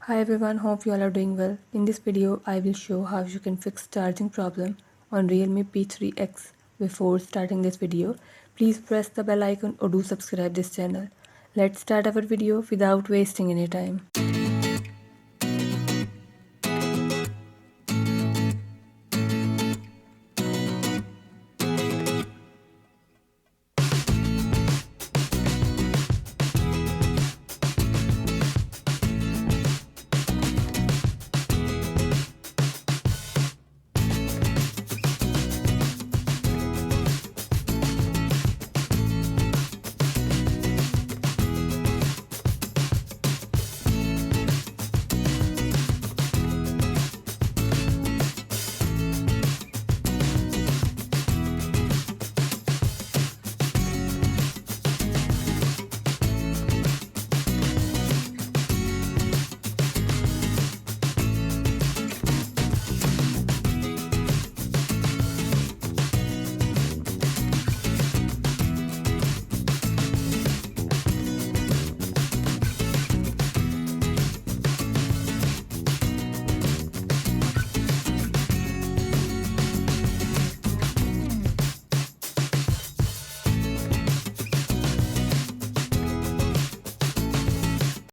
Hi everyone, hope you all are doing well. In this video, I will show how you can fix charging problem on Realme P3x. Before starting this video, please press the bell icon or do subscribe this channel. Let's start our video without wasting any time.